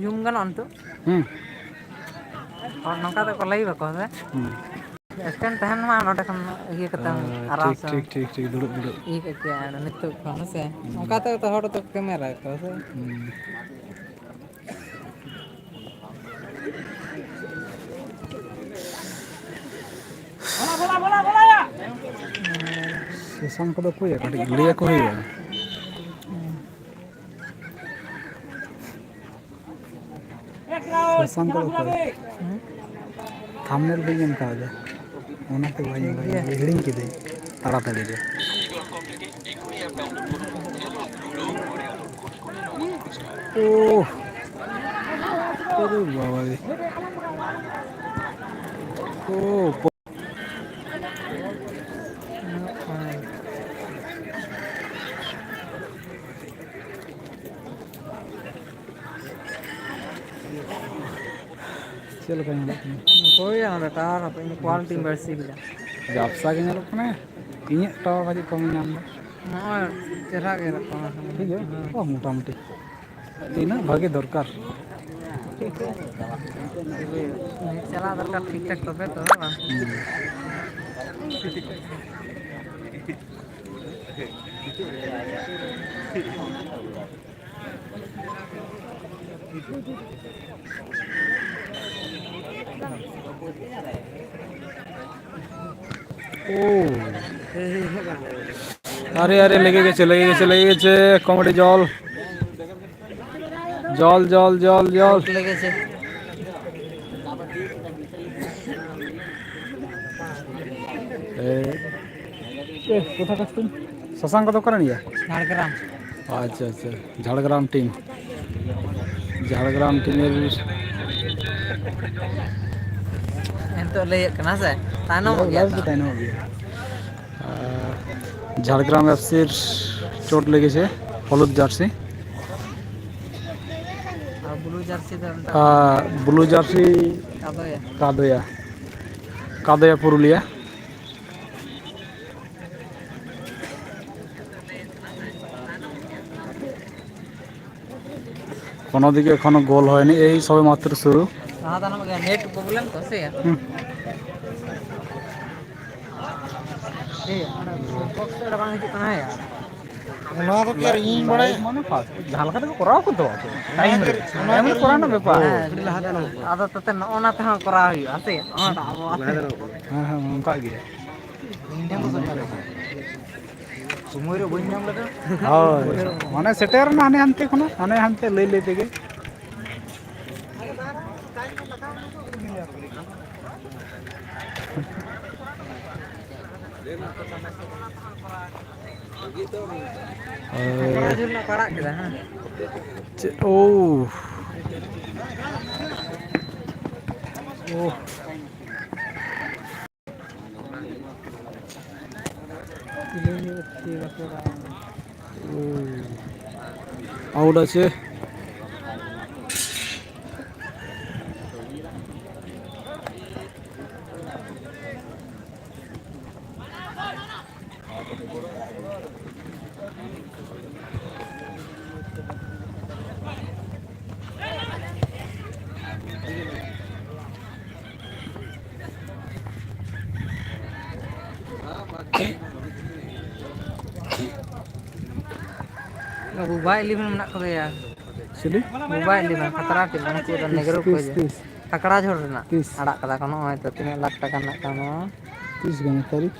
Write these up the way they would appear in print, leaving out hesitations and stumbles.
Zoom ᱜᱟᱱᱚᱜᱼᱟ ᱱᱤᱛᱚᱜ? ᱱᱚᱝᱠᱟ ᱛᱮᱠᱚ ᱞᱟᱹᱭ ᱵᱟᱠᱚ ᱥᱮ ᱮᱥᱴᱮᱱ ᱛᱟᱦᱮᱱ ᱢᱟ ᱱᱚᱸᱰᱮ ᱠᱷᱚᱱ ᱤᱭᱟᱹ ᱠᱟᱛᱮᱢ ᱟᱨᱟᱢ ᱴᱷᱤᱠ ᱥᱮ ᱴᱷᱤᱠ ᱴᱷᱤᱠ ᱴᱷᱤᱠ ᱫᱩᱲᱩᱵ ᱫᱩᱲᱩᱵ ᱤᱭᱟᱹ ᱠᱮᱫ ᱠᱮᱭᱟ ᱱᱤᱛᱚᱜ ᱠᱷᱚᱱ ᱦᱮᱸᱥᱮ ᱚᱱᱠᱟ ᱛᱮᱜᱮ ᱦᱚᱲ ᱫᱚ ᱠᱮᱢᱮᱨᱟᱭᱟᱠᱚ ᱥᱮ ᱥᱮᱥᱟᱱ ᱠᱚᱫᱚ ᱚᱠᱚᱭᱟ ᱠᱟᱹᱴᱤᱡ ᱞᱟᱹᱭᱟᱠᱚ ᱦᱩᱭᱩᱜᱼᱟ᱾ ᱥᱮᱥᱟᱱ ᱠᱚᱫᱚ ᱚᱠᱚᱭ? ᱛᱷᱟᱢᱱᱮᱞ ᱵᱟᱹᱧ ᱮᱢ ᱠᱟᱣᱫᱟ ᱚᱱᱟᱛᱮ ᱵᱟᱹᱧ ᱴᱷᱤᱠ ᱜᱮᱭᱟ ᱦᱤᱲᱤᱧ ᱠᱤᱫᱟᱹᱧ ᱛᱟᱲᱟᱛᱟᱲᱤ ᱨᱮ᱾ ᱳᱦ ᱳᱨᱮ ᱵᱟᱵᱟᱨᱮ ᱳ ᱪᱮᱫ ᱞᱮᱠᱟ ᱧᱮᱞᱚᱜ ᱠᱟᱱᱟ? ᱦᱳᱭ ᱚᱸᱰᱮ ᱴᱟᱣᱟᱨ ᱦᱟᱯᱮ ᱤᱧ ᱠᱳᱣᱟᱞᱤᱴᱤᱧ ᱵᱟᱹᱲᱛᱤ ᱠᱮᱫᱟ᱾ ᱡᱟᱵᱥᱟ ᱜᱮ ᱧᱮᱞᱚᱜ ᱠᱟᱱᱟ ᱤᱧᱟᱹᱜ ᱴᱟᱣᱟᱨ ᱠᱟᱹᱴᱤᱡ ᱠᱚᱢᱮ ᱧᱟᱢ ᱮᱫᱟ᱾ ᱱᱚᱜᱼᱚᱭ ᱪᱮᱨᱦᱟ ᱜᱮ ᱧᱮᱞᱚᱜ ᱠᱟᱱᱟ ᱴᱷᱤᱠ ᱜᱮᱭᱟ ᱢᱚᱴᱟᱢᱩᱴᱤ ᱛᱤᱱᱟᱹᱜ ᱵᱷᱟᱜᱮ ᱫᱚᱨᱠᱟᱨ ᱱᱮᱴ ᱪᱟᱞᱟᱣ ᱫᱚᱨᱠᱟᱨ ᱴᱷᱤᱠ ᱴᱷᱟᱠ ᱛᱚᱵᱮ ᱛᱚ ᱦᱮᱸ ᱵᱟᱝ আরে আরে লেগে গেছে লেগে গেছে লেগে গেছে কমেডি জল জল জল জল জল চোট লেগেছে কোথা কাছ তুমি শশাঙ্ক কত করেন ইয়া ঝাড়গ্রাম আচ্ছা আচ্ছা ঝাড়গ্রাম টিম ঝাড়গ্রাম টিমের ᱱᱤᱛᱚᱜ ᱞᱟᱹᱭᱮᱫ ᱠᱟᱱᱟ ᱥᱮ ᱛᱟᱭᱱᱚᱢᱚᱜ ᱜᱮᱭᱟ ᱛᱚ তাইনᱚᱢᱚᱜ ᱜᱮᱭᱟ ঝাড়গ্রাম এফসির চোট লেগেছে হলুদ জার্সি আর ব্লু জার্সি ᱫᱚ ᱢᱮᱛᱟᱜ ᱠᱚ ᱠᱟᱱᱟ ব্লু জার্সি ᱠᱟᱫᱚᱭᱟ কাদয়া কাদয়া পুরুলিয়া কোনো দিকে এখনো গোল হয়নি এই সবে মাত্র শুরু ᱞᱟᱦᱟ ᱛᱟᱭᱱᱚᱢᱚᱜ ᱜᱮᱭᱟ ᱱᱮᱴ ᱯᱨᱚᱵᱞᱮᱢ ᱛᱚ ᱥᱮ ᱵᱚᱠᱥ ᱛᱮ ᱵᱟᱝ ᱦᱤᱡᱩᱜ ᱠᱟᱱᱟ ᱭᱟ ᱚᱱᱟ ᱫᱚ ᱠᱤ ᱟᱨ ᱤᱧᱤᱧ ᱵᱟᱲᱟᱭᱟ ᱡᱟᱦᱟᱸ ᱞᱮᱠᱟ ᱛᱮᱠᱚ ᱠᱚᱨᱟᱣ ᱠᱚᱫᱚ ᱴᱟᱭᱤᱢ ᱨᱮ ᱴᱟᱭᱤᱢ ᱨᱮ ᱠᱚᱨᱟᱣ ᱨᱮᱱᱟᱜ ᱵᱮᱯᱟᱨ ᱟᱫᱚ ᱛᱟᱛᱮ ᱱᱚᱜᱼᱚ ᱱᱟ ᱛᱮᱦᱚᱸ ᱠᱚᱨᱟᱣ ᱦᱩᱭᱩᱜᱼᱟ ᱥᱮ ᱦᱮᱸ ᱦᱮᱸ ᱚᱱᱠᱟ ᱜᱮ ᱥᱚᱢᱚᱭ ᱨᱮ ᱵᱟᱹᱧ ᱧᱟᱢ ᱞᱮᱫᱟ ᱦᱳᱭ ᱢᱟᱱᱮ ᱥᱮᱴᱮᱨᱮᱱᱟ ᱦᱟᱱᱮ ᱦᱟᱱᱛᱮ ᱠᱷᱚᱱᱟᱜ ᱦᱟᱱᱮ ᱦᱟᱱᱛᱮ ᱞᱟᱹᱭ ᱞᱟᱹᱭ ᱛᱮᱜᱮ ᱠᱚᱲᱟ ᱡᱷᱟᱹᱞ ᱨᱮᱱᱟᱜ ᱠᱚ ᱟᱲᱟᱜ ᱠᱮᱫᱟ ᱦᱮᱸ ᱳ ᱳ আউট আছে ᱵᱩᱵᱟ ᱤᱞᱤᱵᱷᱮᱱ ᱢᱮᱱᱟᱜ ᱠᱚᱜᱮᱭᱟ ᱪᱤᱞᱤ ᱵᱩᱵᱟ ᱤᱞᱤᱵᱷᱮᱱ ᱠᱷᱟᱛᱨᱟ ᱴᱤᱢ ᱩᱱᱠᱩ ᱫᱚ ᱛᱤᱥ ᱱᱮᱜᱽᱨᱳ ᱠᱚ ᱛᱤᱥ ᱦᱤᱡᱩᱜᱼᱟ ᱛᱤᱥ ᱠᱟᱠᱲᱟ ᱡᱷᱳᱲ ᱨᱮᱱᱟᱜ ᱛᱤᱥ ᱟᱲᱟᱜ ᱠᱟᱫᱟ ᱠᱚ ᱱᱚᱜᱼᱚᱭ ᱛᱚ ᱛᱤᱱᱟᱹᱜ ᱞᱟᱠᱷ ᱴᱟᱠᱟ ᱨᱮᱱᱟᱜ ᱠᱟᱱᱟ ᱱᱚᱣᱟ ᱛᱤᱥ ᱜᱟᱱ ᱛᱟᱹᱨᱤᱠᱷ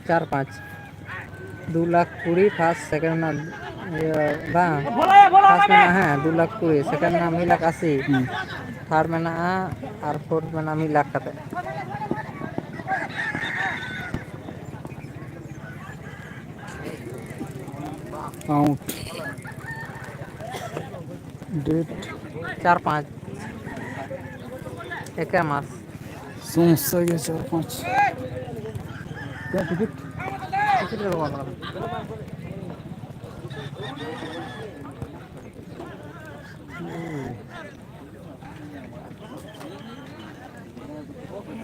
4-5 2,20,000 ᱯᱷᱟᱥᱴ ᱥᱮᱠᱮন্ᱰ ᱨᱮᱱᱟᱜ ᱤᱭᱟᱹ ᱵᱟᱝ ᱯᱷᱟᱥᱴ ᱢᱮᱱᱟᱜᱼᱟ ᱦᱮᱸ 2,20,000 ᱥᱮᱠᱮন্ᱰ ᱨᱮᱱᱟᱜ 1,80,000 ᱛᱷᱟᱨᱰ ᱢᱮᱱᱟᱜᱼᱟ ᱟᱨ ᱯᱷᱳᱨᱛᱷ ᱢᱮᱱᱟᱜᱼᱟ 1,00,000 ᱠᱟᱛᱮᱫ আউট ডেট 4-5 একে মাস সমস্যা গেছে 4-5 টিকিট টিকিট ᱫᱚ ᱵᱟᱝ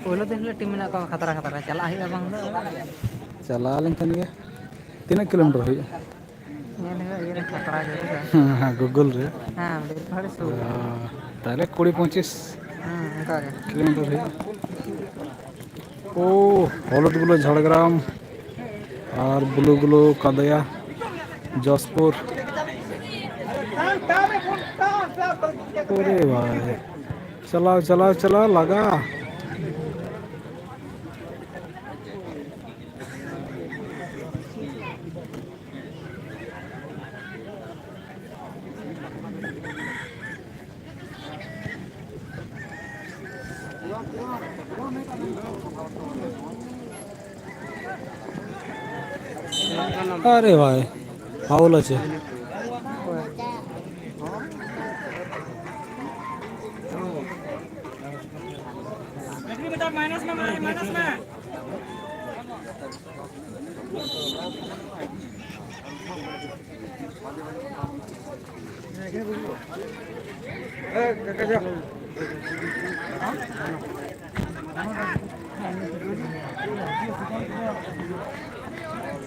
ᱯᱳᱭᱞᱳ ᱫᱤᱱ ᱦᱤᱞᱳᱜ ᱴᱤᱢ ᱢᱮᱱᱟᱜ ᱠᱚᱣᱟ ᱠᱷᱟᱛᱨᱟ ᱠᱷᱟᱛᱨᱟ ᱪᱟᱞᱟᱜ ᱦᱩᱭᱩᱜᱼᱟ ᱵᱟᱝ ᱫᱚ ᱪᱟᱞᱟᱣ ᱞᱮᱱᱠᱷᱟᱱ ᱜᱮ तीन किलोमीटर हुई ये खतरा जरूर है। हाँ गूगल रे हाँ बेलफाड़ी सूर ताले 20-25 उनका के किलोमीटर हुई ओ हलुद गुलो झाड़ग्राम और ब्लू गुलो कादया जसपुर अरे भाई चलाओ चलाओ चलाओ लगा अरे भाई फाउल আছে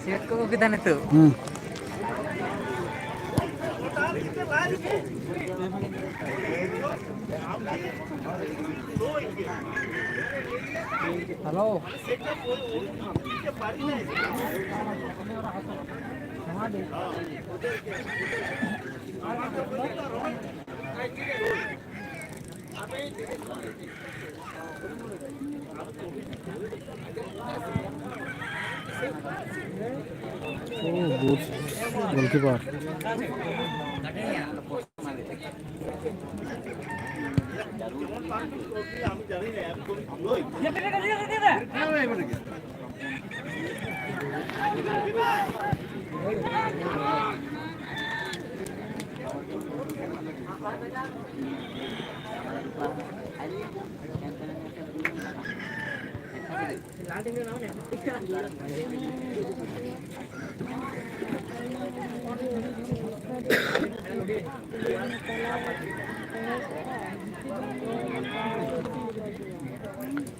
सेट को किधर है तू हेलो ओ गुड गोलकीपर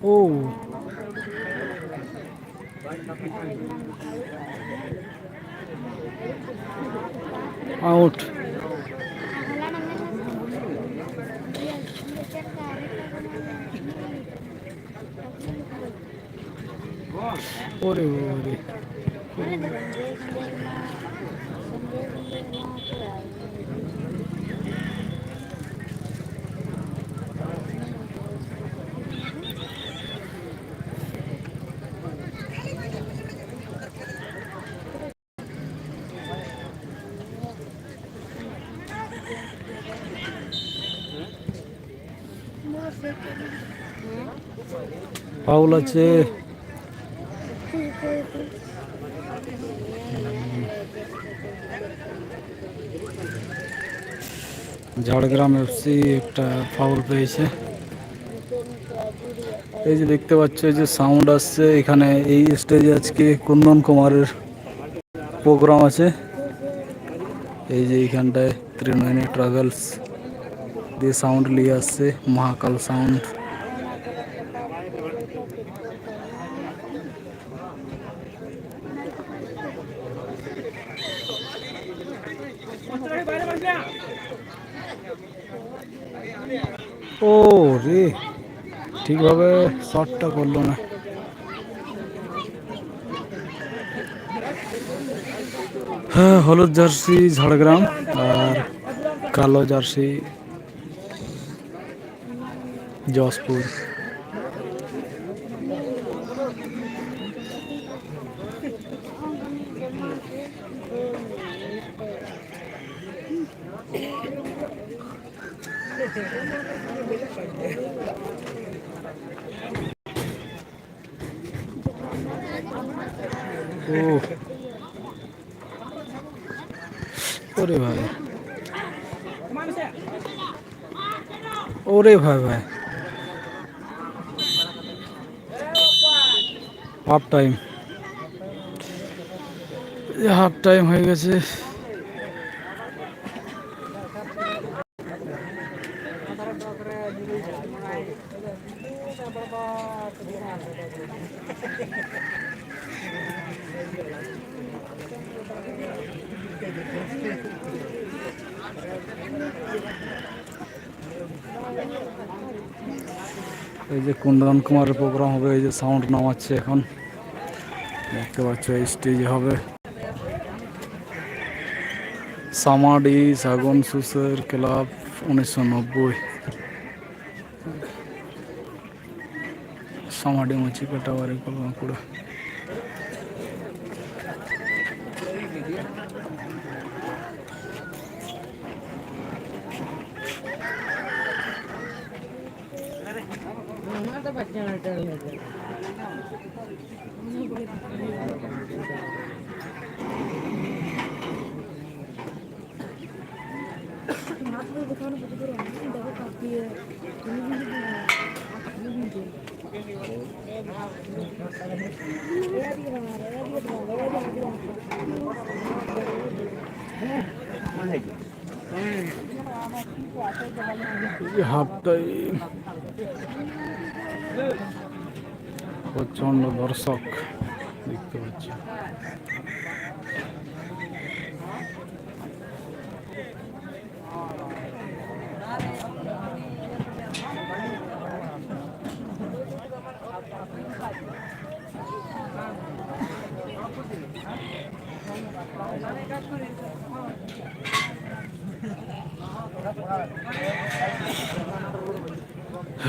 ओ आउट ओरे ओरे फाउल আছে ঝাড়গ্রাম এফসি একটা ফাউল পেয়েছে এই যে দেখতে পাচ্ছ যে সাউন্ড আসছে এখানে এই স্টেজে আজকে কুন্দন কুমারের প্রোগ্রাম আছে এই যে এইখানটায় ত্রিনয়নী ট্রাভেলস দিয়ে সাউন্ড নিয়ে আসছে মহাকাল সাউন্ড ও রে ঠিকভাবে শটটা করলো না হ্যাঁ হলুদ জার্সি ঝাড়গ্রাম আর কালো জার্সি জসপুর ও ওরে ভাই ওরে ভাই ভাই হাফ টাইম হয়ে গেছে এই যে কুন্দন কুমারের প্রোগ্রাম হবে, এই যে সাউন্ড নামাচ্ছে এখন দেখতে পাচ্ছ। এই স্টেজে হবে সামাডি সাগন সুসের ক্লাব 1990 সামাডি মুচিপেটা বাড়ি কলমাকুড়া। হাফ টাইম প্রচন্ড দর্শক দেখতে পাচ্ছি।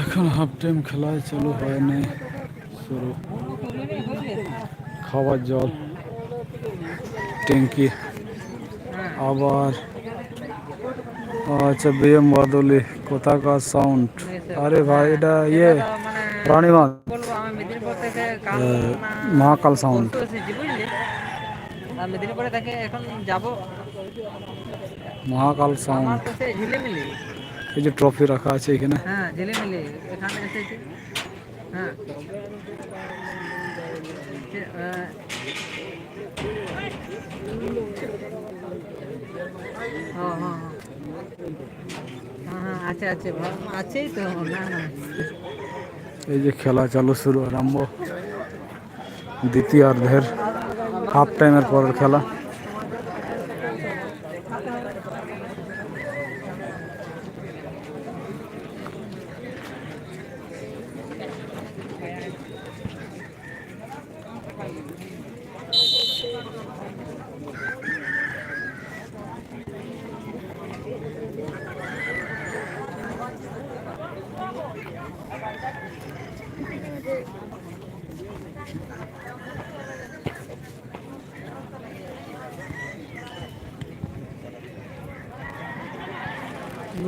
এখন হাফ টাইম খেলায় চালু হয়নি, শুরু। খাবার জল ট্যাঙ্কি আবার। আচ্ছা বিএম বাদলি কোথাকার সাউন্ড? আরে ভাই এটা ইয়ে রানীবাঁধ মহাকাল সাউন্ড। মেদিনীপুরে থেকে এখন যাব মহাকাল সাউন্ড। ঝিলিমিলি, এই যে ট্রফি রাখা আছে এখানে। হ্যাঁ ঝিলিমিলি এখানে এসেছি। হ্যাঁ আছে আছে আছেই তো। না না এই যে খেলা চালু শুরু আরম্ভ, দ্বিতীয়ার্ধের হাফ টাইমের পরের খেলা।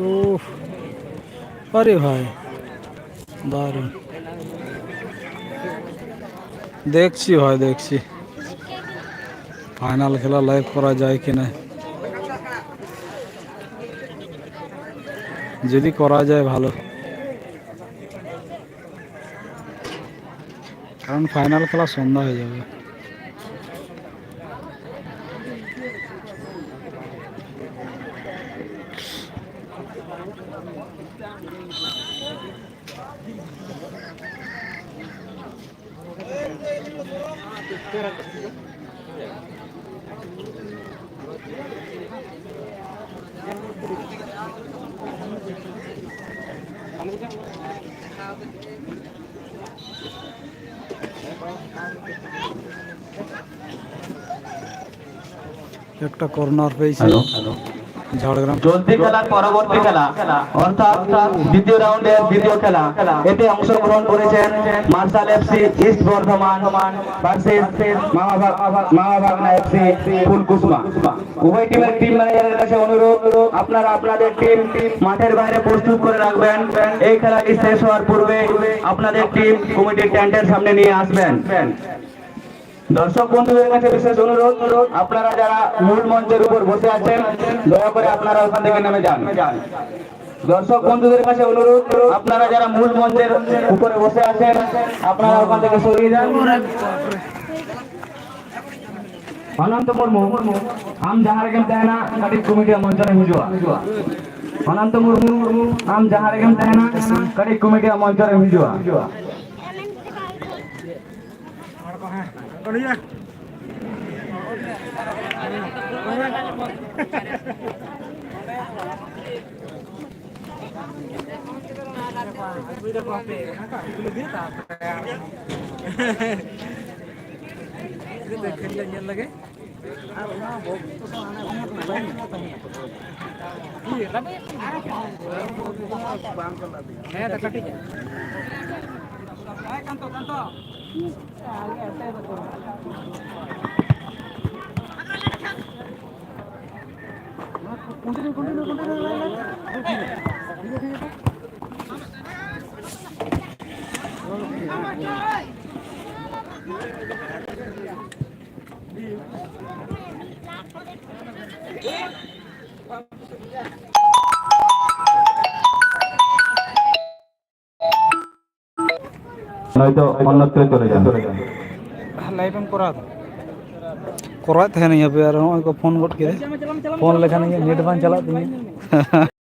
উফ, আরে ভাই দারুণ দেখছি ভাই, দেখছি ফাইনাল খেলা লাইভ করা যায় কিনা। যদি করা যায় ভালো, কারণ ফাইনাল খেলা সন্ধ্যা হয়ে যাবে। একটা কর্নার পেয়েছি ঝাড়গ্রাম। চলতি খেলার পরবর্তী খেলা অর্থাৎ দ্বিতীয় রাউন্ডের দ্বিতীয় খেলা, এতে অংশগ্রহণ করেছেন Marshal FC east Bardhaman versus Mamabhagna FC Phulkusma. উভয় টিমের টিম ম্যানেজারের কাছে অনুরোধ, আপনারা আপনাদের টিম মাঠের বাইরে প্রস্তুত করে রাখবেন। এই খেলাটি শেষ হওয়ার পূর্বে আপনাদের টিম কমিটির টেন্টের সামনে নিয়ে আসবেন। দর্শক বন্ধুদের কাছে বিশেষ অনুরোধ, আপনারা যারা মূল মঞ্চের উপর বসে আছেন দয়া করে আপনারা ওখান থেকে নেমে যান। দর্শক বন্ধুদের কাছে অনুরোধ, আপনারা যারা মূল মঞ্চের উপরে বসে আছেন আপনারা ওখান থেকে সরিয়ে যান। অনন্ত মুর্মু আম যাহার গেম তেনা কাটিক কমিটি মঞ্চরে হুজুয়া। অনন্ত মুর্মু আম যাহার গেম তেনা কাটিক কমিটি মঞ্চরে হুজুয়া। নয়তো অন্যত্র চলে যান। লাইভ করা ᱠᱚᱨᱟᱣᱮᱫ ᱛᱟᱦᱮᱱᱤᱧ ᱦᱟᱯᱮ ᱟᱨ ᱱᱚᱜᱼᱚᱭ ᱠᱚ ᱯᱷᱳᱱ ᱜᱚᱫ ᱠᱮᱫᱟ ᱯᱷᱳᱱ ᱞᱮᱠᱷᱟᱱ ᱜᱮ ᱱᱮᱴ ᱵᱟᱝ ᱪᱟᱞᱟᱜ ᱛᱤᱧᱟᱹ